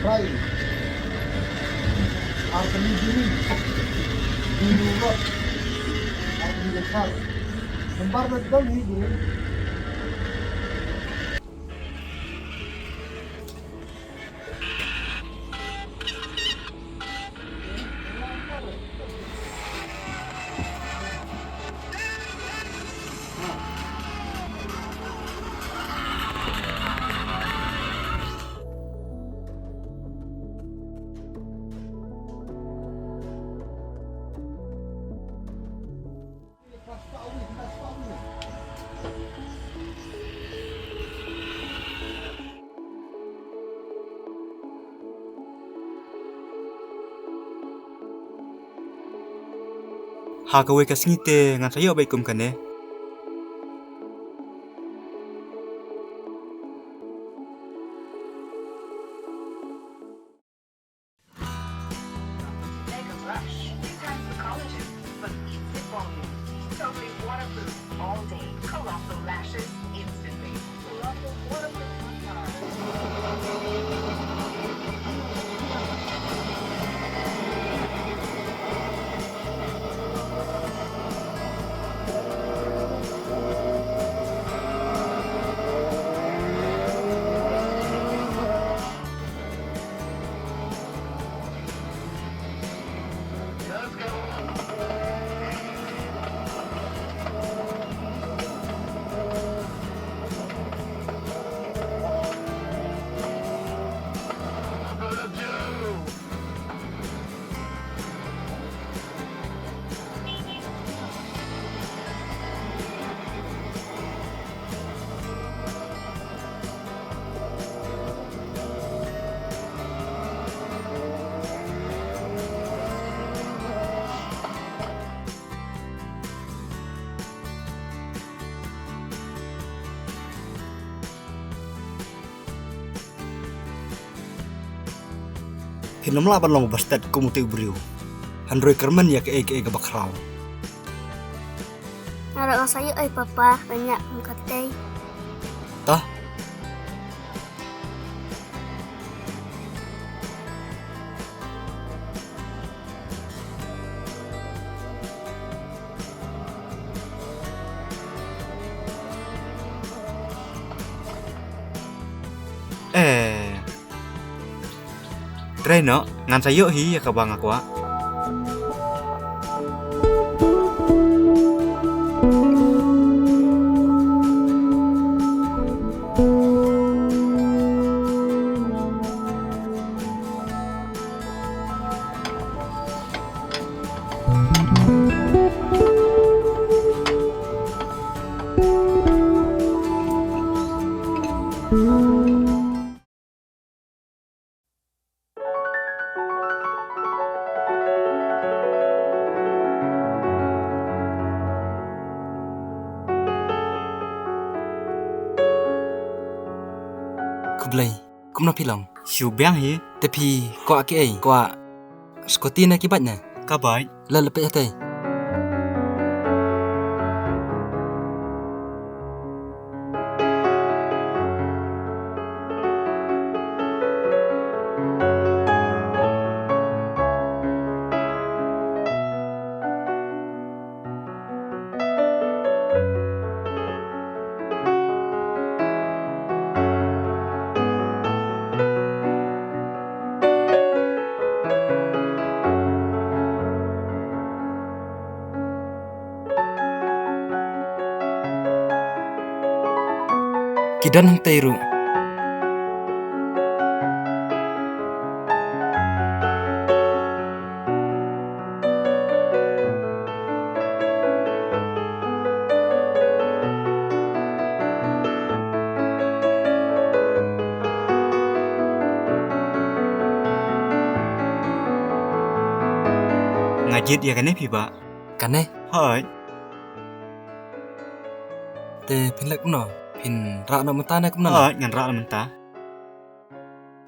try are believing do not are besar lembar betul ini Hagawe kasingite ngan sayo baikum kane. Hinam laban long bastet kumuti brio. Handroi kerman ya ke bakrau. Nara saya ay papa banyak mengkatai. Tah. Try no, ngan sayo hi ya kabang aku. Kublai, kumna pilang. Siu biang hi. Tapi ko aki ai, ko skoti na kibat na. Kabai, la lepet hatai. Kidan hentairu. Ngajit ya kane piba. Kane? Hai. Te pinlek no. Pin rak no mentah na kumna. Ngan rak no mentah.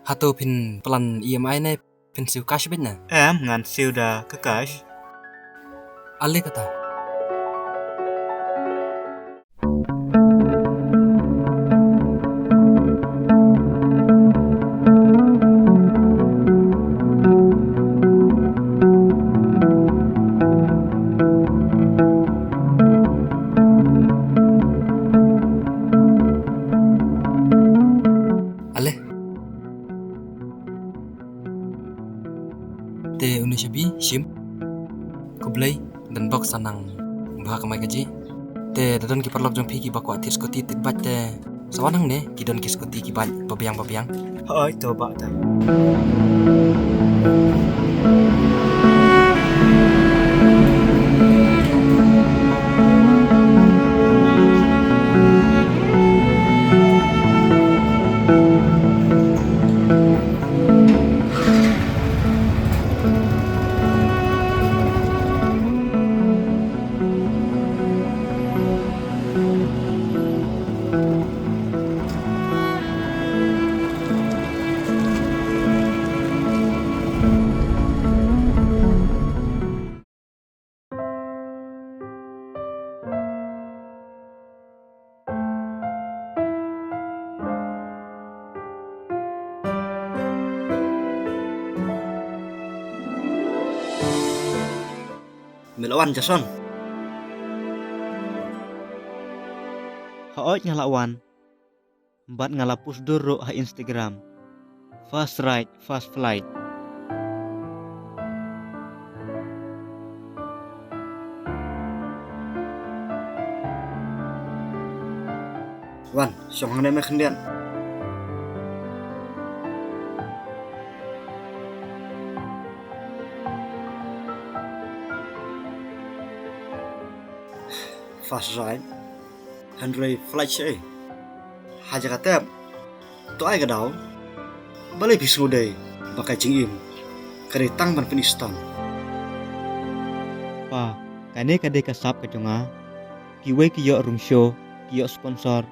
Hatu pin pelan EMI na pin siu cash bet na. Ngan siu da ke cash. Ale kata. Indonesia bi shim kublai dan box sanang bahak mai gaji te dadon ki perlok jong pi ki bakwa tis ko ti tit bat te sawanang ne ki don ki skoti ki bat babiang Oi to ba ta. Melawan Jason. Haot ngalawan. Bat ngalapus duro ha Instagram. Fast ride, fast flight. Wan, siang hang me khendian. Fast ride, Henry flight sih. Haja kata, tu ay kadau, balai pisau day, pakai cingim, keretang ban penistan. Pa, kane kade kasap kejunga, kiwe kiyo rung show, kiyo sponsor,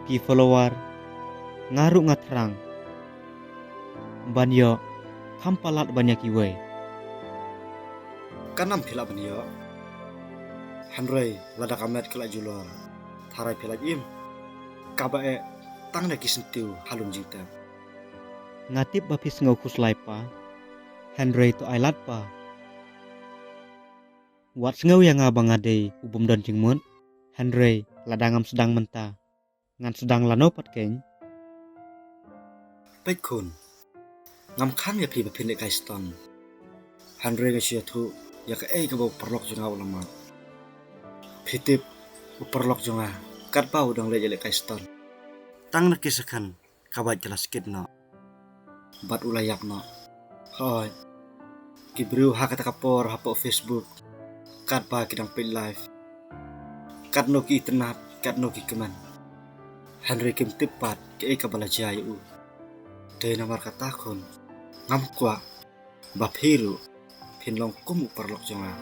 ki follower, ngaru ngatrang, banyo, kampalat banyak kiwe. Kanam pila banyo. Henry lada kamet kelak julor, tharai pila im, kabae tang nak kisentiu halung jingta. Ngatip bapis ngokus laipa, Henry tu ailat pa. Wat sengau yang abang ade ubum dan jingmun, Henry ladangam sedang menta, ngan sedang lanopat keng. Baik kun, ngam kan ya pi bapin dekai Stunt. Henry ngasih tu ya ke kebau perlok jengau lama. Pitip uperlok jonga kat bau dang le jelek Stunt. Tang nak kisakan kabat jelas kit no. Bat ulayak no. Hoi. Kibru ha kata kapor hapo Facebook. Kat ba kidang pay live. Kat no ki tenap, kat no ki keman. Henry kim tipat ke kabala jayu. Dei namar katakon. Ngam kwa bab hiru pinlong kum uperlok jonga.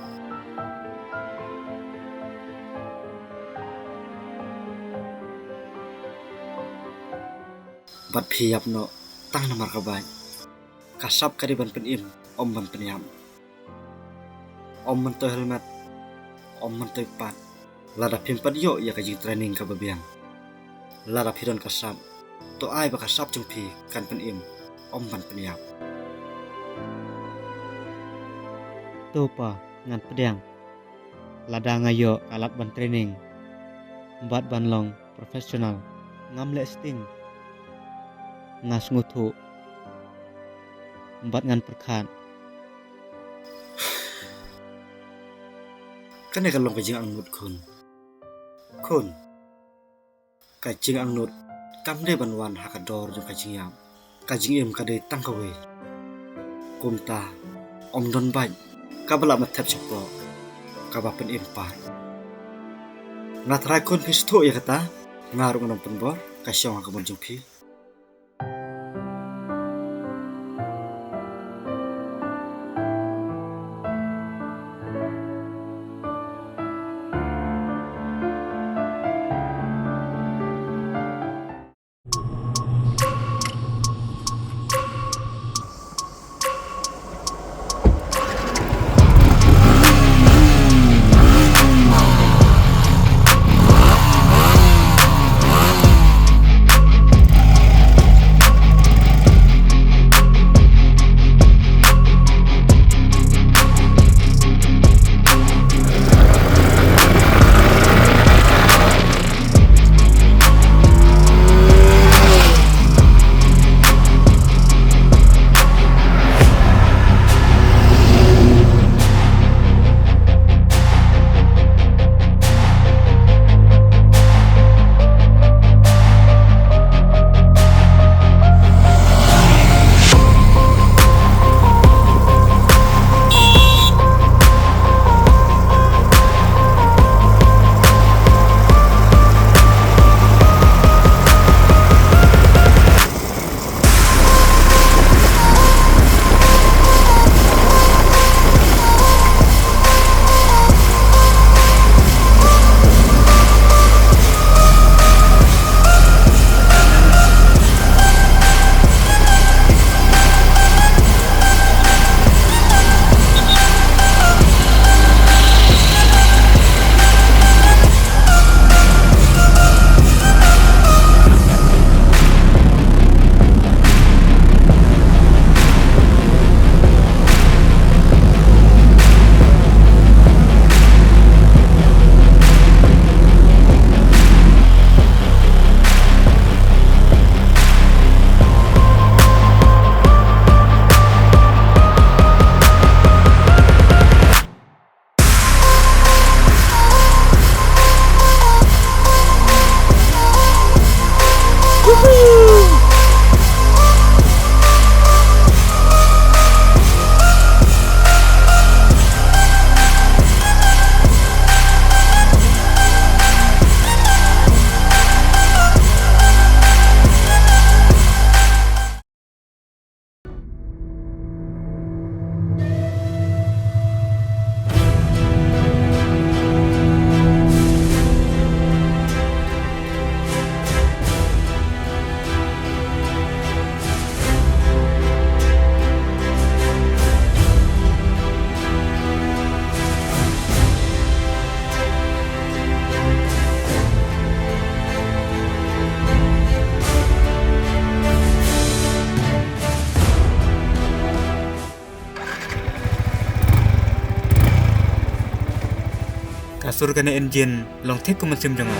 Bat piyap no tang namar kabay. Kasap kariban penim om ban penyam. Om mentoy helmet. Om mentoy pat. Lada pimpat yo ya kajing training kababiang. Lada piron kasap. To ay ba kasap jengpi kan penim om ban penyam. To pa ngan pedang. Lada ngayo alat ban training. Bat ban long profesional. Ngam le sting. Ngas ngutu empat ngan perkan kan kalau kajing angnut kun kajing angnut kam de banwan hakador jo kajing yam kajing im kade tangkawe kumta om don bai kabala matap cepo kabapen impar ngatrai kun pistu ya kata ngarung nom penbor kasyong akabon jumpi. surga na engine long tek ko masim jangan.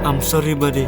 I'm sorry, buddy.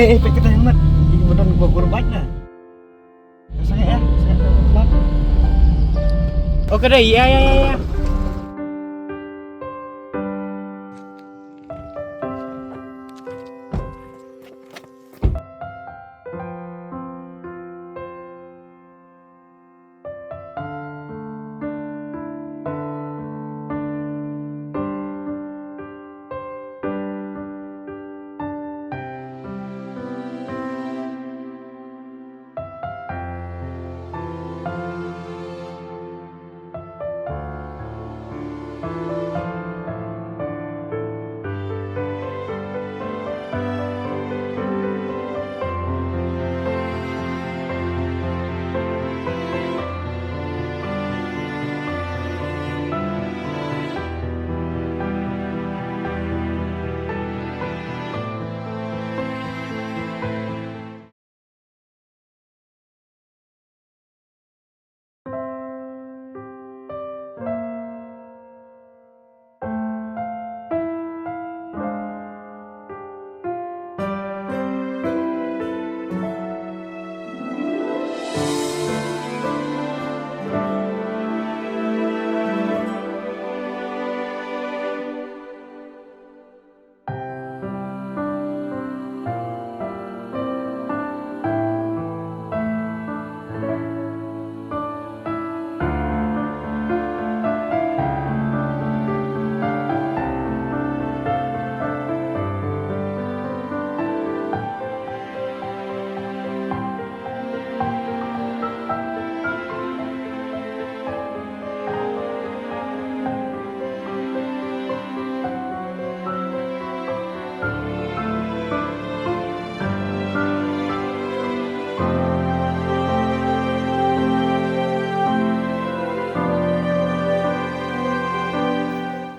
Pek kita hemat. Ini benar gua korban lah. Saya hemat. Oke deh, ya.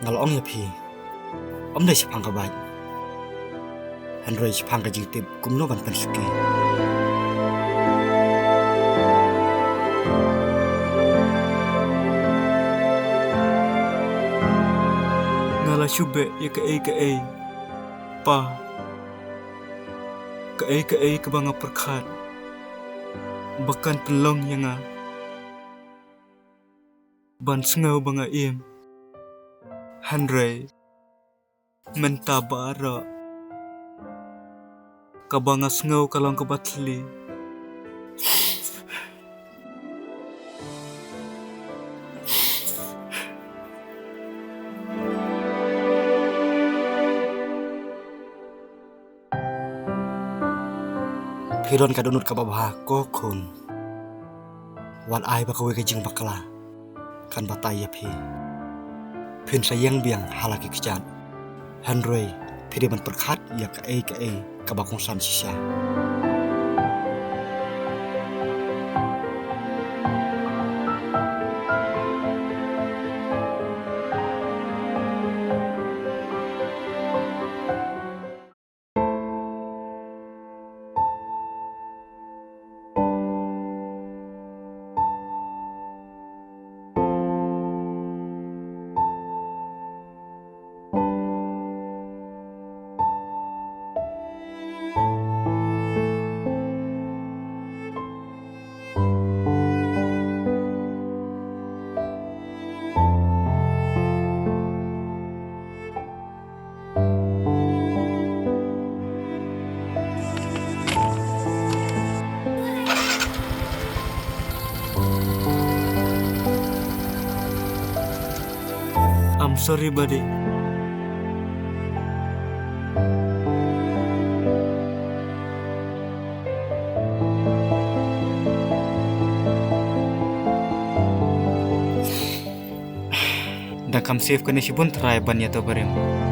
ngalong ya phi om dai chapang ka bai Henry chapang ka jingtip kumno ban pensuki ngala shube ya ka ai pa ka ai ka banga perkhat bakan pelong yang ban sngau banga im Henry menta bara kabanga sngau kalong kabatli Piron kadunut kababah ko kun wan ai bakawe ka jing bakala kan batai ya phi phin sayang biang halaki kijan Henry phi man perkhat ya ka ai ka bakong san sisa I'm sorry buddy da kam save kane shibun try ban ya to barem